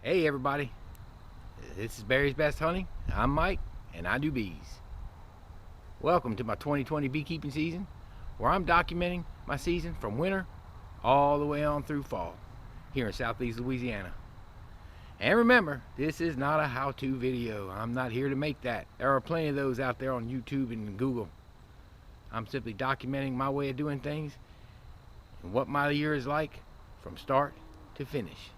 Hey everybody, this is Barry's Best Hunting. I'm Mike and I do bees. Welcome to my 2020 beekeeping season, where I'm documenting my season from winter all the way on through fall here in southeast Louisiana. And remember, this is not a how-to video. I'm not here to make that. There are plenty of those out there on YouTube and Google. I'm simply documenting my way of doing things and what my year is like from start to finish.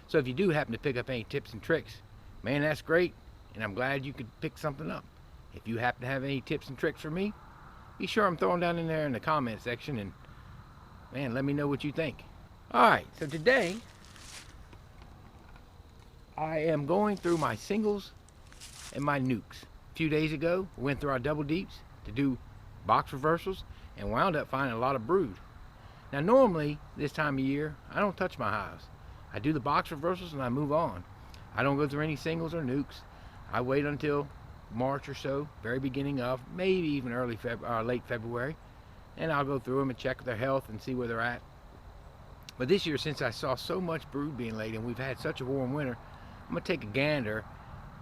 So if you do happen to pick up any tips and tricks, man, that's great, and I'm glad you could pick something up. If you happen to have any tips and tricks for me, be sure I'm throwing down in there in the comment section, and man, let me know what you think. Alright, so today I am going through my singles and my nukes. A few days ago, we went through our double deeps to do box reversals and wound up finding a lot of brood. Now normally, this time of year, I don't touch my hives. I do the box reversals and I move on. I don't go through any singles or nukes. I wait until March or so, very beginning of, maybe even late February, and I'll go through them and check their health and see where they're at. But this year, since I saw so much brood being laid and we've had such a warm winter, I'm going to take a gander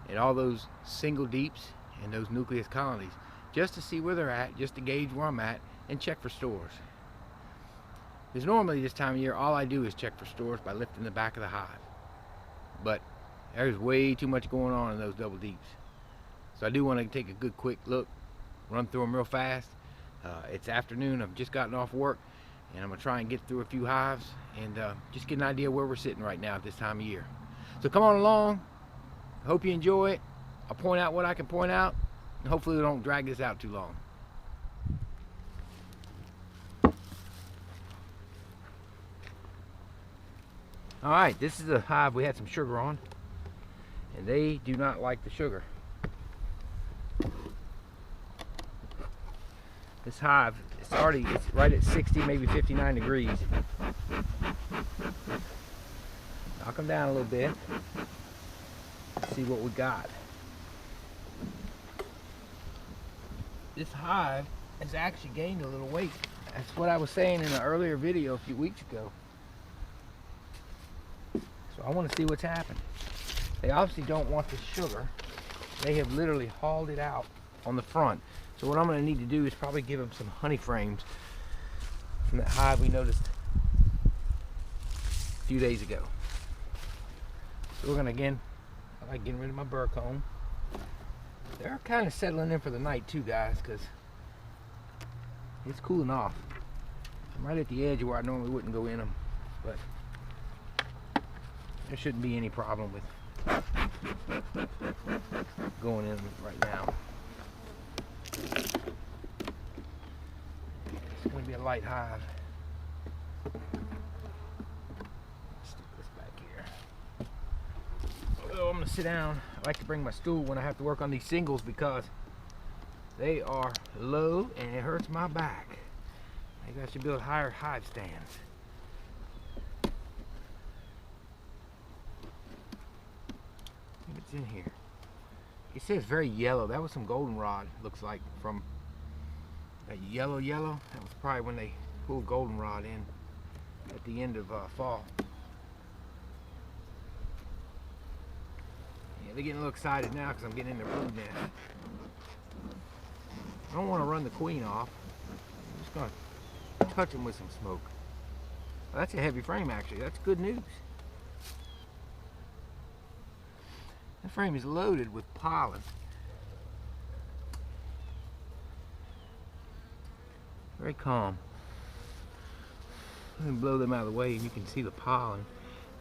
at all those single deeps and those nucleus colonies just to see where they're at, just to gauge where I'm at and check for stores. Because normally this time of year, all I do is check for stores by lifting the back of the hive. But there's way too much going on in those double deeps. So I do want to take a good quick look, run through them real fast. It's afternoon, I've just gotten off work, and I'm going to try and get through a few hives and just get an idea where we're sitting right now at this time of year. So come on along, hope you enjoy it. I'll point out what I can point out, and hopefully we don't drag this out too long. Alright, this is a hive we had some sugar on, and they do not like the sugar. This hive, it's right at 60, maybe 59 degrees. Knock them down a little bit. Let's see what we got. This hive has actually gained a little weight. That's what I was saying in an earlier video a few weeks ago. So I want to see what's happened. They obviously don't want the sugar. They have literally hauled it out on the front. So what I'm going to need to do is probably give them some honey frames from that hive we noticed a few days ago. So we're going to I like getting rid of my burr comb. They're kind of settling in for the night too, guys, because it's cooling off. I'm right at the edge where I normally wouldn't go in them, but there shouldn't be any problem with going in right now. It's going to be a light hive. Stick this back here. Although I'm going to sit down, I like to bring my stool when I have to work on these singles because they are low and it hurts my back. Maybe I should build higher hive stands. It's in here. It says very yellow. That was some goldenrod, looks like, from that yellow. That was probably when they pulled goldenrod in at the end of fall. Yeah, they're getting a little excited now because I'm getting in their brood nest. I don't want to run the queen off. I'm just going to touch them with some smoke. Well, that's a heavy frame, actually. That's good news. The frame is loaded with pollen. Very calm. Let me blow them out of the way and you can see the pollen.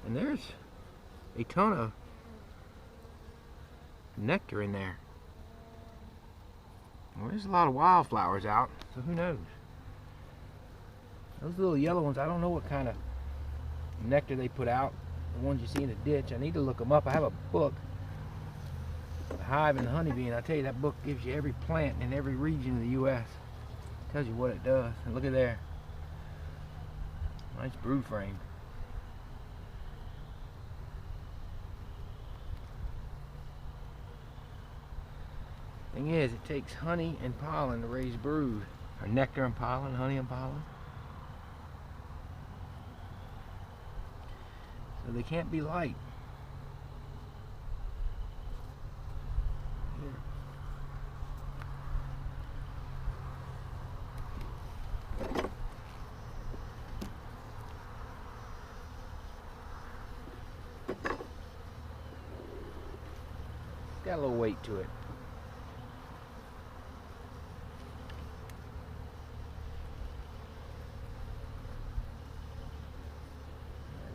And there's a ton of nectar in there. Well, there's a lot of wildflowers out, so who knows? Those little yellow ones, I don't know what kind of nectar they put out. The ones you see in the ditch, I need to look them up. I have a book, The Hive and the Honeybee, and I tell you, that book gives you every plant in every region of the U.S. Tells you what it does. And look at there. Nice brood frame. Thing is, it takes honey and pollen to raise brood. Or nectar and pollen, honey and pollen. So they can't be light. got a little weight to it.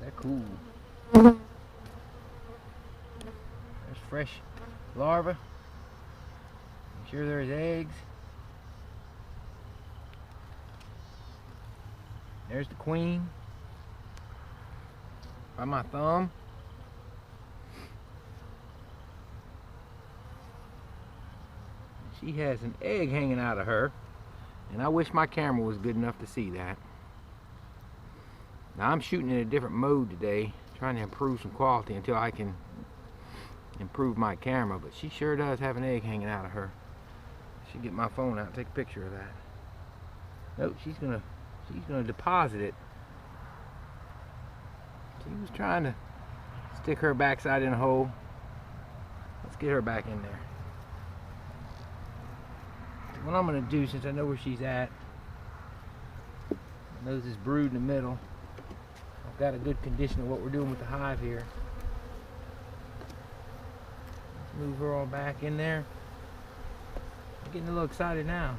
They're cool. There's fresh larvae. I'm sure there's eggs. There's the queen by my thumb. She has an egg hanging out of her, and I wish my camera was good enough to see that. Now I'm shooting in a different mode today, trying to improve some quality until I can improve my camera, but she sure does have an egg hanging out of her. I should get my phone out and take a picture of that. Nope, she's gonna deposit it. She was trying to stick her backside in a hole. Let's get her back in there. What I'm gonna do, since I know where she's at, I know this brood in the middle. I've got a good condition of what we're doing with the hive here. Let's move her all back in there. I'm getting a little excited now.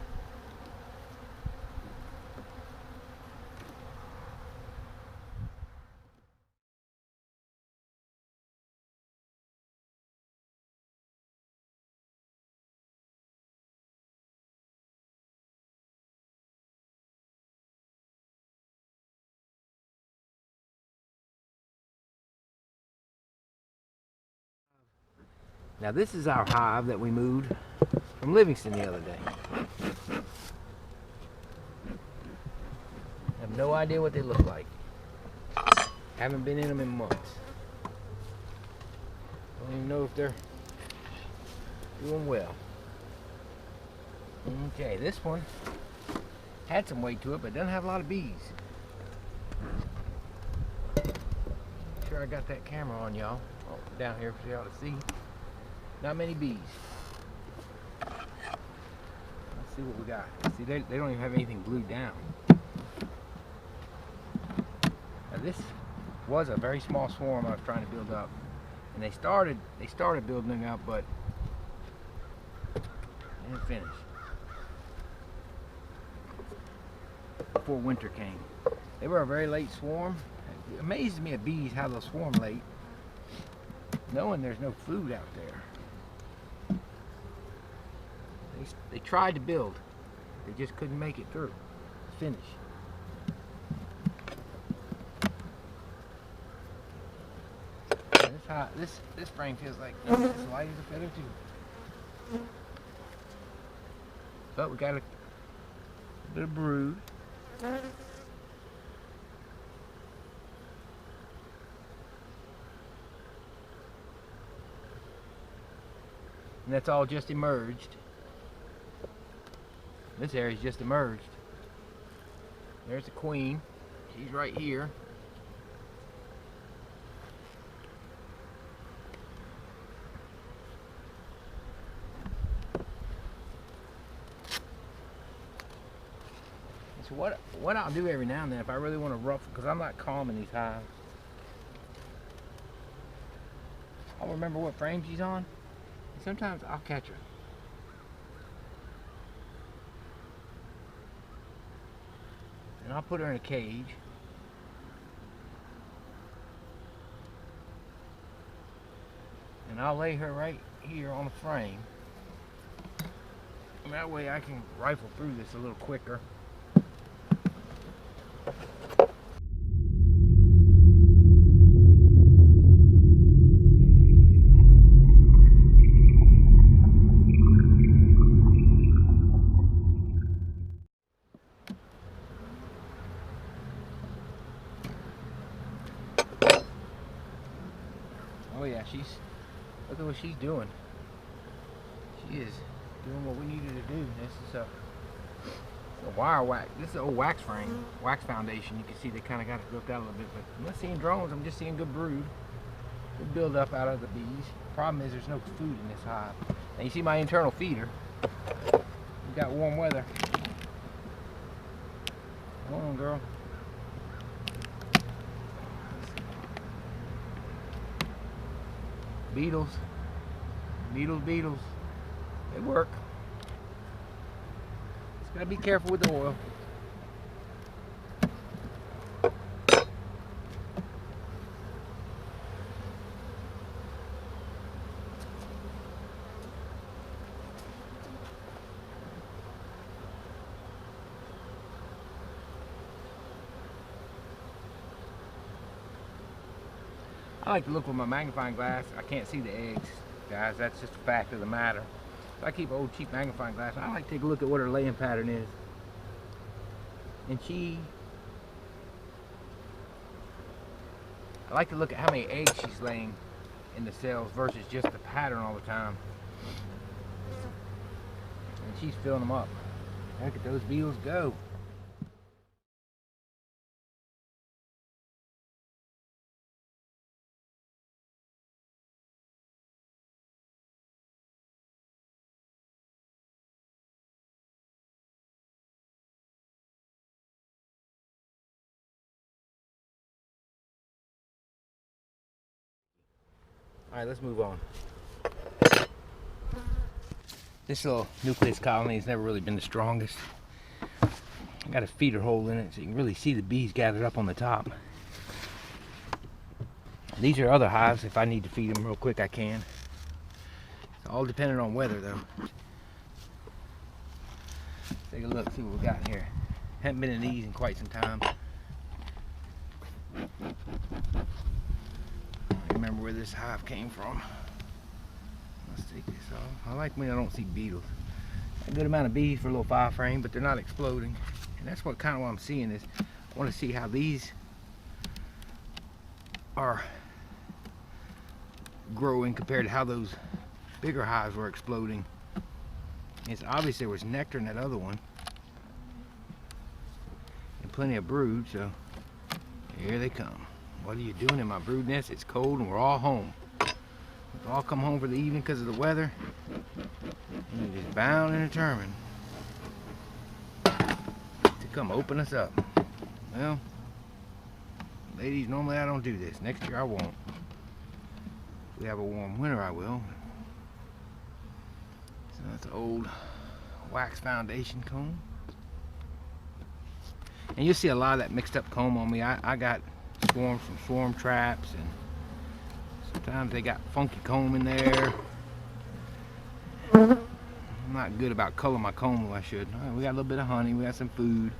Now this is our hive that we moved from Livingston the other day. I have no idea what they look like. Haven't been in them in months. Don't even know if they're doing well. Okay, this one had some weight to it, but doesn't have a lot of bees. Make sure I got that camera on, y'all. Oh, down here for y'all to see. Not many bees. Let's see what we got. See, they don't even have anything glued down. Now this was a very small swarm I was trying to build up, and they started building up, but they didn't finish before winter came. They were a very late swarm. It amazes me at bees how they'll swarm late, knowing there's no food out there. They tried to build. They just couldn't make it through. Finish. This frame feels like it's light as a feather too. But we got a bit of brood. And that's all just emerged. This area's just emerged. There's the queen. She's right here. So what I'll do every now and then, if I really want to ruffle, because I'm not calm in these hives, I'll remember what frame she's on, and sometimes I'll catch her. And I'll put her in a cage. And I'll lay her right here on the frame. And that way I can rifle through this a little quicker. Oh yeah, look at what she's doing. She is doing what we needed to do. This is a wire wax. This is an old wax frame, wax foundation. You can see they kind of got it built out a little bit, but I'm not seeing drones. I'm just seeing good brood, good build up out of the bees. Problem is there's no food in this hive. Now you see my internal feeder. We got warm weather. Come on, girl. Beetles. Beetles, beetles. They work. Just gotta be careful with the oil. I like to look with my magnifying glass. I can't see the eggs, guys. That's just a fact of the matter. So I keep an old cheap magnifying glass. I like to take a look at what her laying pattern is. And I like to look at how many eggs she's laying in the cells versus just the pattern all the time. And she's filling them up. Look at those beetles go. Alright, let's move on. This little nucleus colony has never really been the strongest. I got a feeder hole in it so you can really see the bees gathered up on the top. These are other hives. If I need to feed them real quick, I can. It's all dependent on weather, though. Take a look, see what we got here. Haven't been in these in quite some time. I don't remember where this hive came from. Let's take this off. I like when I don't see beetles. A good amount of bees for a little 5-frame, but they're not exploding. And that's what I'm seeing is I want to see how these are growing compared to how those bigger hives were exploding. It's obvious there was nectar in that other one and plenty of brood, so here they come. What are you doing in my brood nest? It's cold and we're all home. We've all come home for the evening because of the weather, and you're just bound and determined to come open us up. Well, ladies, normally I don't do this. Next year I won't. If we have a warm winter, I will. So that's an old wax foundation comb. And you'll see a lot of that mixed up comb on me. I got swarms from swarm traps, and sometimes they got funky comb in there. I'm not good about coloring my comb the way I should. All right, we got a little bit of honey, we got some food.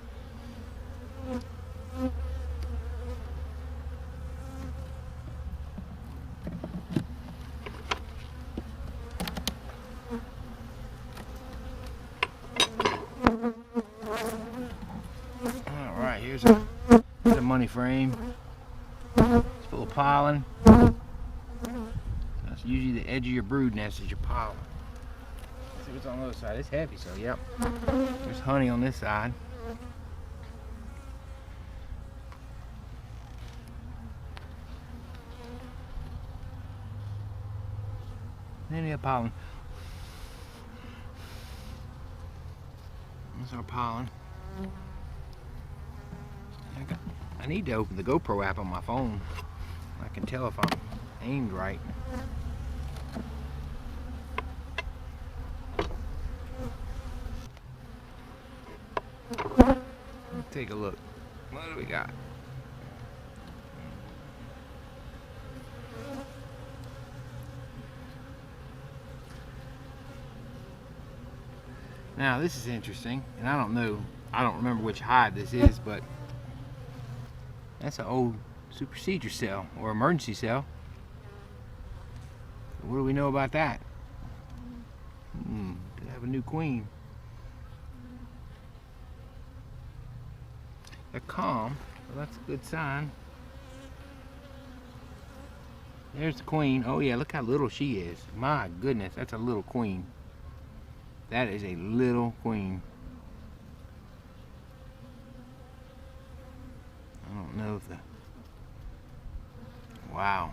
Alright, here's a money frame. It's full of pollen. That's usually the edge of your brood nest is your pollen. Let's see what's on the other side. It's heavy, so yep. There's honey on this side. Then we have pollen. That's our pollen. I need to open the GoPro app on my phone. I can tell if I'm aimed right. Let's take a look. What do we got? Now this is interesting, and I don't remember which hive this is, but that's an old supersedure cell or emergency cell. So what do we know about that? They have a new queen. They're calm, so that's a good sign. There's the queen. Oh yeah, look how little she is. My goodness, that's a little queen. That is a little queen. I don't know if wow.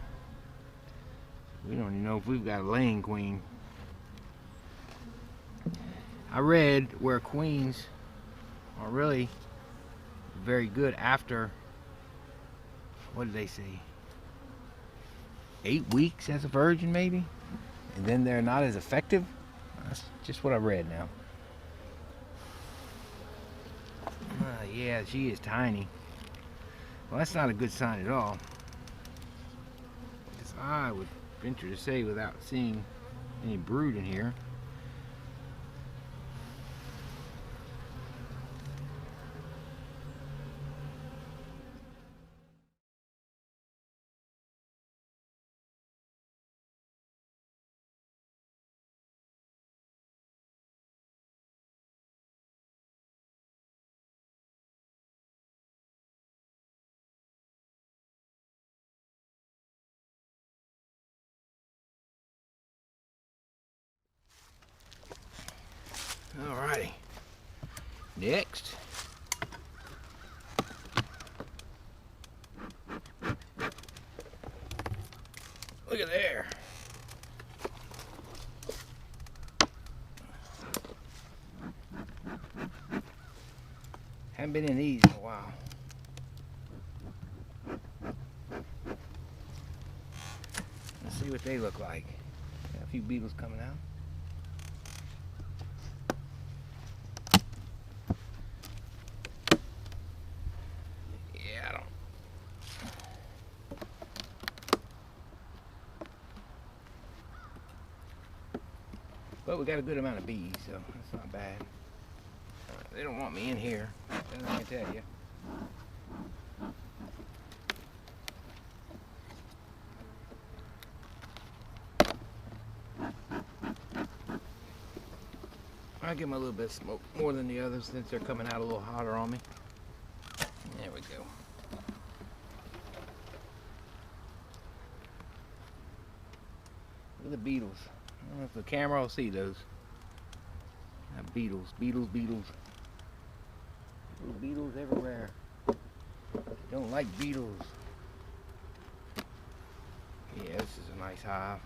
We don't even know if we've got a laying queen. I read where queens are really very good after, what did they say? 8 weeks as a virgin, maybe? and then they're not as effective. That's just what I read now. Yeah, she is tiny. Well, that's not a good sign at all. Because I would venture to say, without seeing any brood in here, alrighty. Next. Look at there. Haven't been in these in a while. Let's see what they look like. Got a few beetles coming out. Yeah, I don't. But we got a good amount of bees, so that's not bad. They don't want me in here, that's I can tell you. I give them a little bit of smoke, more than the others, since they're coming out a little hotter on me. There we go. Look at the beetles. I don't know if the camera will see those. Beetles, beetles, beetles. Beetles everywhere. Don't like beetles. Yeah, this is a nice hive.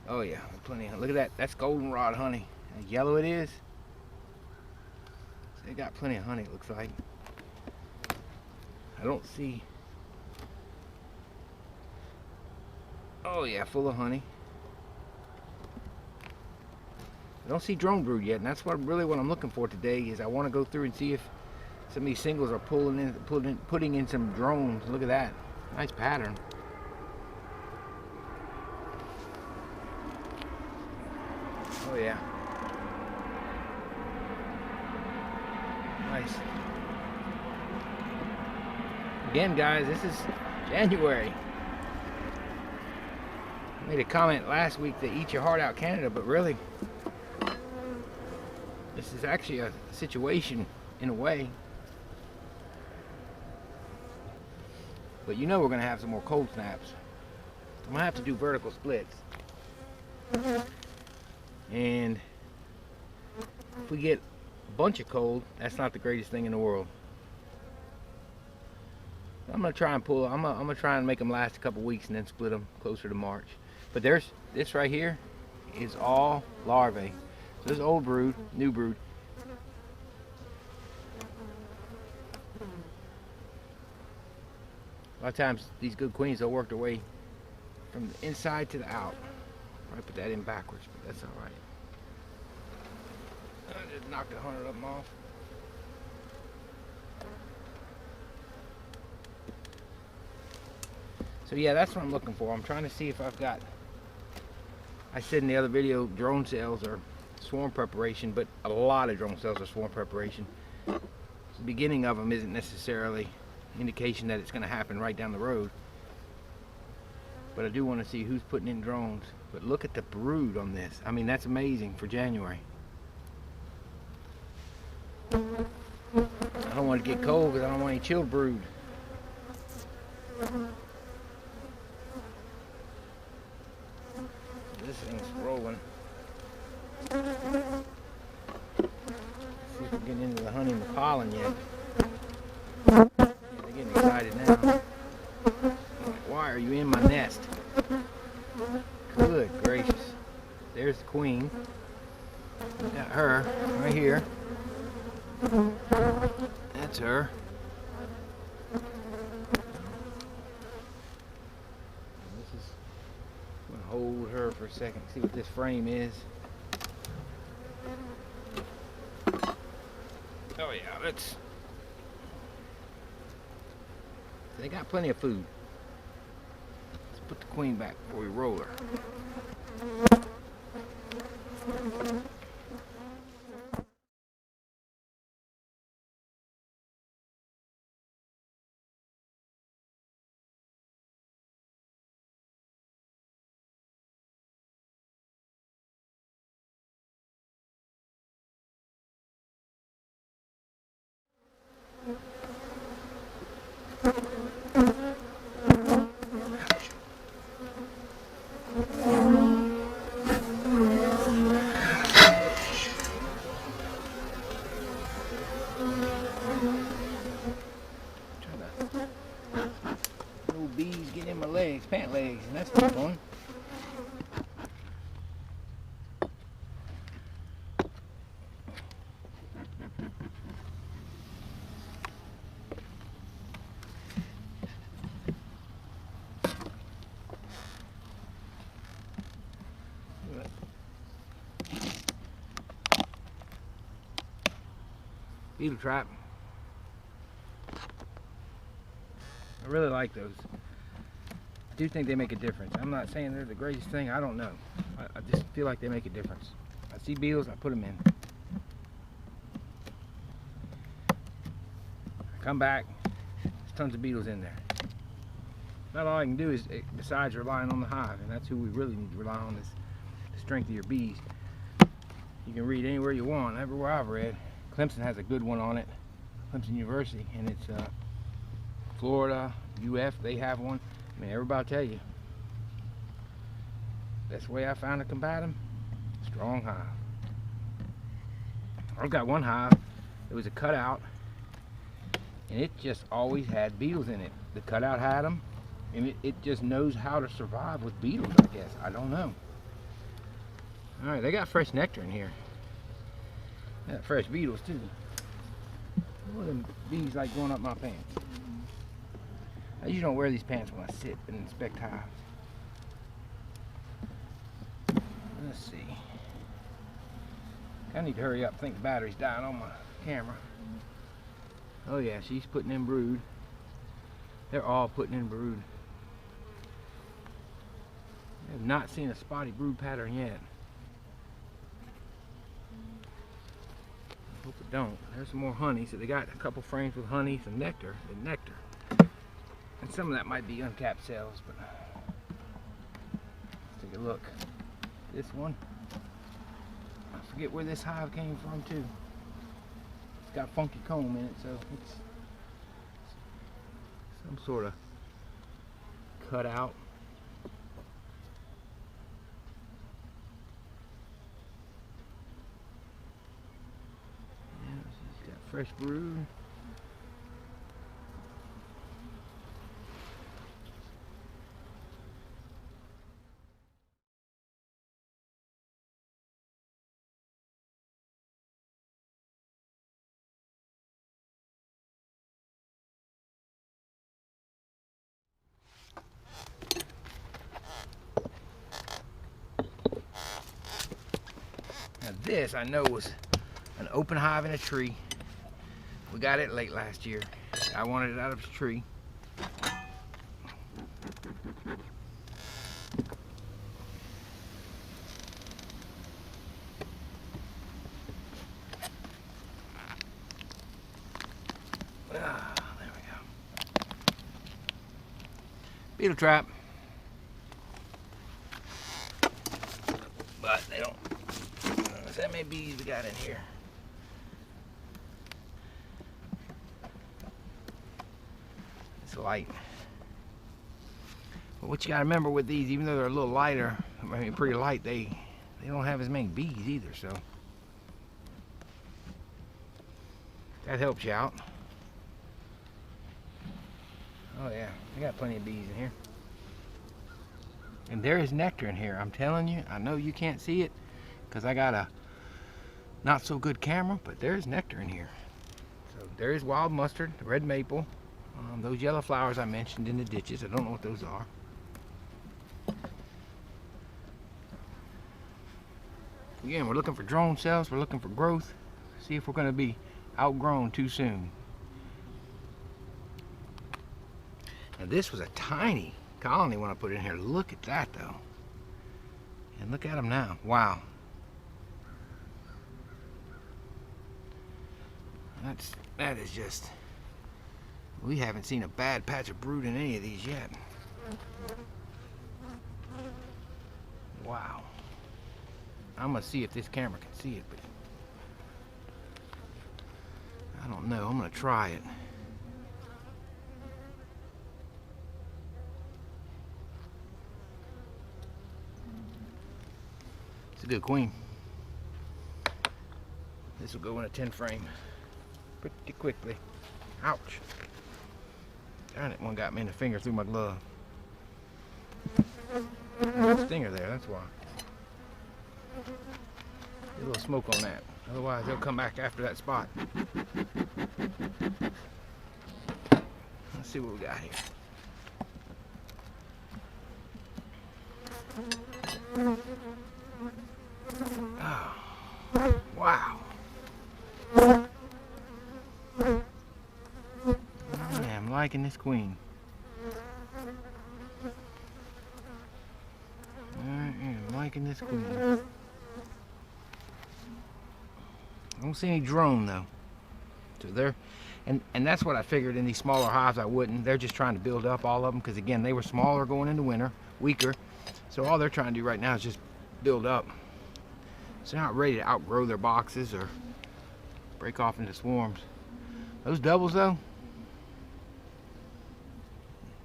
Oh yeah, plenty of, look at that. That's goldenrod honey. How yellow it is. So they got plenty of honey, it looks like. I don't see. Oh yeah, full of honey. I don't see drone brood yet, and that's what I'm looking for today. Is I want to go through and see if some of these singles are putting in some drones. Look at that, nice pattern. Oh yeah, nice. Again, guys, this is January. I made a comment last week that eat your heart out, Canada, but really, this is actually a situation in a way. But you know we're going to have some more cold snaps. I'm going to have to do vertical splits. And if we get a bunch of cold, that's not the greatest thing in the world. I'm going to try and I'm going to try and make them last a couple weeks and then split them closer to March. But there's this right here is all larvae. So there's old brood, new brood. A lot of times these good queens, they'll work their way from the inside to the out. I put that in backwards, but that's all right. I just knocked 100 of them off. So yeah, that's what I'm looking for. I'm trying to see if I've got, I said in the other video, drone cells are swarm preparation, but a lot of drone cells are swarm preparation. So the beginning of them isn't necessarily indication that it's going to happen right down the road. But I do want to see who's putting in drones. But look at the brood on this. I mean, that's amazing for January. I don't want to get cold because I don't want any chilled brood. This thing's rolling. Let's see if we're getting into the honey and the pollen yet. Yeah, they're getting excited now. Why are you in my nest? Good gracious. There's the queen. Got her right here. That's her. This is I'm gonna hold her for a second, see what this frame is. Oh yeah, let's. They got plenty of food. Let's put the queen back before we roll her. Little bees get in my legs, pant legs, and that's not fun. Beetle trap. I really like those. I do think they make a difference. I'm not saying they're the greatest thing. I don't know. I just feel like they make a difference. I see beetles, I put them in. I come back, there's tons of beetles in there. Not all I can do is, besides relying on the hive, and that's who we really need to rely on, is the strength of your bees. You can read anywhere you want, everywhere I've read. Clemson has a good one on it, Clemson University, and it's Florida, UF, they have one. I mean, everybody tell you, that's the way I found to combat them, strong hive. I've got one hive, it was a cutout, and it just always had beetles in it. The cutout had them, and it just knows how to survive with beetles, I guess. I don't know. All right, they got fresh nectar in here. They got fresh beetles too. What are them bees like going up my pants? I usually don't wear these pants when I sit and inspect hives. Let's see. I need to hurry up. I think the battery's dying on my camera. Oh yeah, she's putting in brood. They're all putting in brood. I have not seen a spotty brood pattern yet. I hope it don't. There's some more honey. So they got a couple frames with honey, some nectar, and nectar. And some of that might be uncapped cells, but let's take a look. This one, I forget where this hive came from too. It's got funky comb in it, so it's some sort of cutout. Yeah, she's got fresh brood. Now this I know was an open hive in a tree. We got it late last year. I wanted it out of its tree. Ah, there we go. Beetle trap. But they don't. That many bees we got in here. It's light. But what you gotta remember with these, even though they're a little lighter, I mean pretty light, they don't have as many bees either, so that helps you out. Oh yeah, we got plenty of bees in here. And there is nectar in here, I'm telling you. I know you can't see it because I got a not so good camera, but there's nectar in here. So there is wild mustard, red maple, those yellow flowers I mentioned in the ditches. I don't know what those are. Again, we're looking for drone cells, we're looking for growth. See if we're going to be outgrown too soon. Now this was a tiny colony when I put it in here. Look at that though. And look at them now. Wow. That is just, we haven't seen a bad patch of brood in any of these yet. Wow. I'm gonna see if this camera can see it, but I don't know. I'm gonna try it. It's a good queen. This will go in a 10 frame pretty quickly. Ouch. Darn it, one got me in the finger through my glove. Stinger there, that's why. Get a little smoke on that. Otherwise, they'll come back after that spot. Let's see what we got here. Oh, wow. I am liking this queen. I am liking this queen. I don't see any drone though. So they're, and that's what I figured in these smaller hives I wouldn't. They're just trying to build up all of them because again they were smaller going into winter, weaker. So all they're trying to do right now is just build up. So they're not ready to outgrow their boxes or break off into swarms. Those doubles though,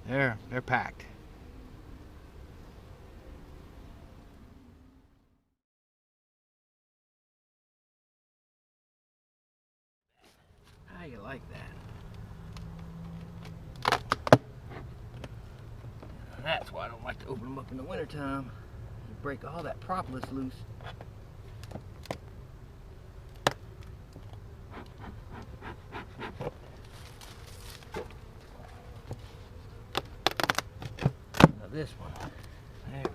they're packed. How you like that? That's why I don't like to open them up in the wintertime. You break all that propolis loose. Now this one. There we go.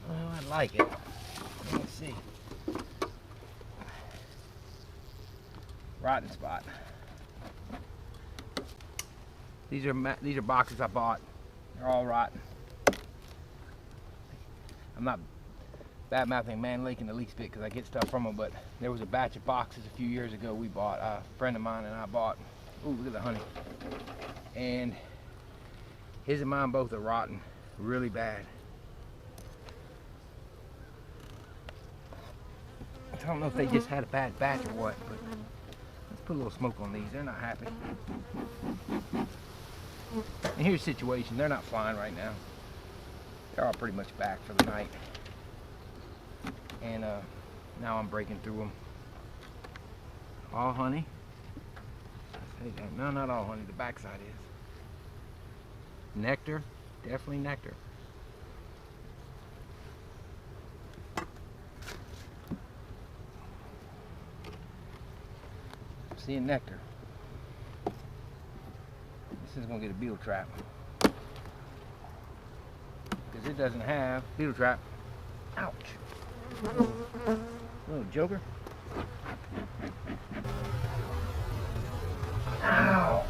Well, I like it. Let's see. Rotten spot. These are boxes I bought. They're all rotten. I'm not bad-mouthing Man Lake in the least bit because I get stuff from them, but there was a batch of boxes a few years ago we bought. A friend of mine and I bought. Ooh, look at the honey. And his and mine both are rotten, really bad. I don't know if they just had a bad batch or what, but let's put a little smoke on these. They're not happy. And here's the situation. They're not flying right now. They're all pretty much back for the night. And now I'm breaking through them. All honey. No, not all honey. The backside is. Nectar. Definitely nectar. Seeing nectar. This is going to get a beetle trap. Because it doesn't have beetle trap. Ouch. Little joker. Ow.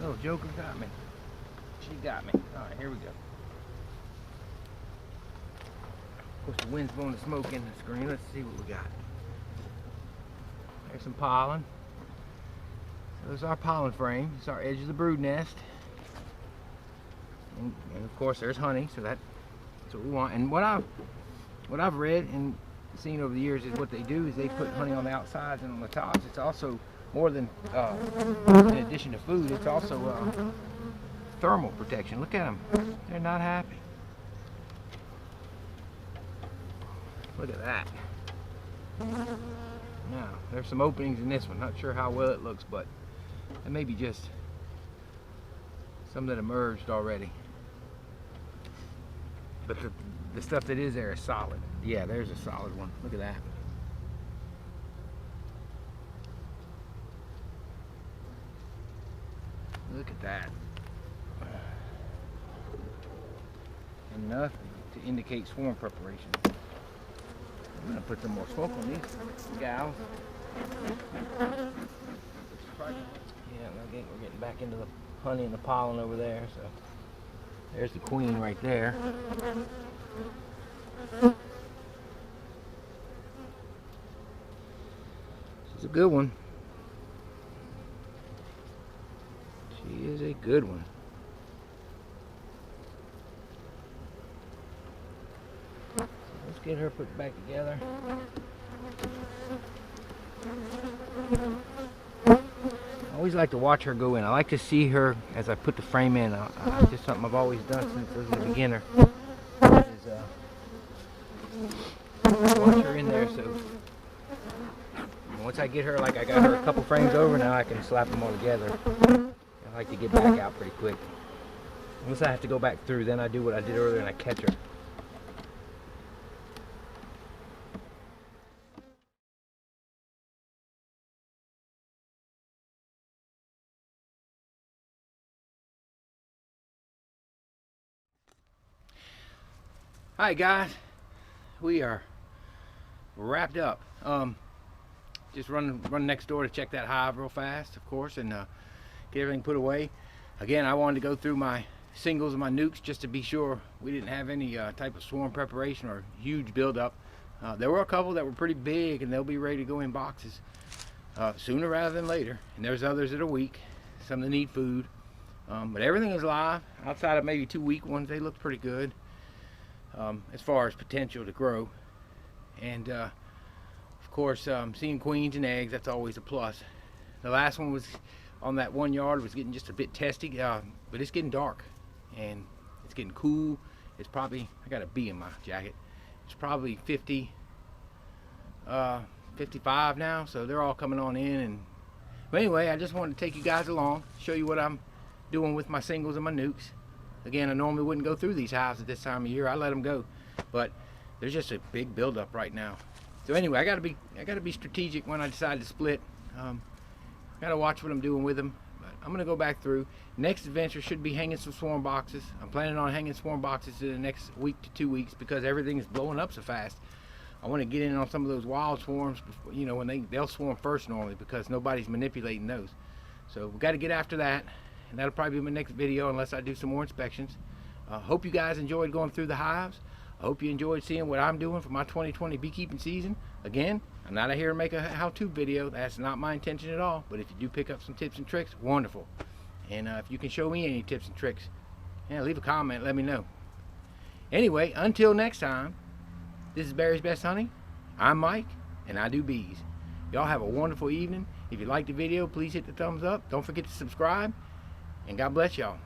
Little joker got me. She got me. Alright, here we go. Of course, the wind's blowing the smoke in the screen. Let's see what we got. There's some pollen. So there's our pollen frame. It's our edge of the brood nest. And of course, there's honey. So that's what we want. And what I've read and seen over the years is what they do is they put honey on the outsides and on the tops. It's also more than, in addition to food, it's also thermal protection. Look at them. They're not happy. Look at that. Now, there's some openings in this one. Not sure how well it looks, but it may be just some that emerged already. but the stuff that is there is solid. Yeah, there's a solid one. Look at that. Look at that. Enough to indicate swarm preparation. I'm gonna put some more smoke on these gals. Yeah, we're getting back into the honey and the pollen over there. So there's the queen right there. She's a good one. She is a good one. So let's get her put back together. I always like to watch her go in. I like to see her as I put the frame in. It's just something I've always done since I was a beginner. Is watch her in there. So once I get her, like I got her a couple frames over, now I can slap them all together. I like to get back out pretty quick. Once I have to go back through, then I do what I did earlier and I catch her. Alright guys, we are wrapped up. Just run next door to check that hive real fast, of course, and get everything put away. Again, I wanted to go through my singles and my nukes just to be sure we didn't have any type of swarm preparation or huge buildup. There were a couple that were pretty big and they'll be ready to go in boxes sooner rather than later. And there's others that are weak, some that need food. But everything is live. Outside of maybe 2 weak ones, they look pretty good. As far as potential to grow. And of course, seeing queens and eggs, that's always a plus. The last one was on that 1 yard, was getting just a bit testy, but it's getting dark and it's getting cool. It's probably, I got a bee in my jacket, it's probably 50 55 now, so they're all coming on in. And but anyway, I just wanted to take you guys along, show you what I'm doing with my singles and my nukes. Again, I normally wouldn't go through these hives at this time of year. I let them go, but there's just a big buildup right now. So anyway, I gotta be strategic when I decide to split. Gotta watch what I'm doing with them. But I'm gonna go back through. Next adventure should be hanging some swarm boxes. I'm planning on hanging swarm boxes in the next week to 2 weeks because everything is blowing up so fast. I want to get in on some of those wild swarms before, you know, when they'll swarm first normally because nobody's manipulating those. So we got to get after that. And that'll probably be my next video unless I do some more inspections. Hope you guys enjoyed going through the hives. I hope you enjoyed seeing what I'm doing for my 2020 beekeeping season. Again, I'm not here to make a how-to video. That's not my intention at all. But if you do pick up some tips and tricks, wonderful. And if you can show me any tips and tricks, yeah, leave a comment, let me know. Anyway, until next time, this is Barry's Best Honey. I'm Mike, and I do bees. Y'all have a wonderful evening. If you liked the video, please hit the thumbs up. Don't forget to subscribe. And God bless y'all.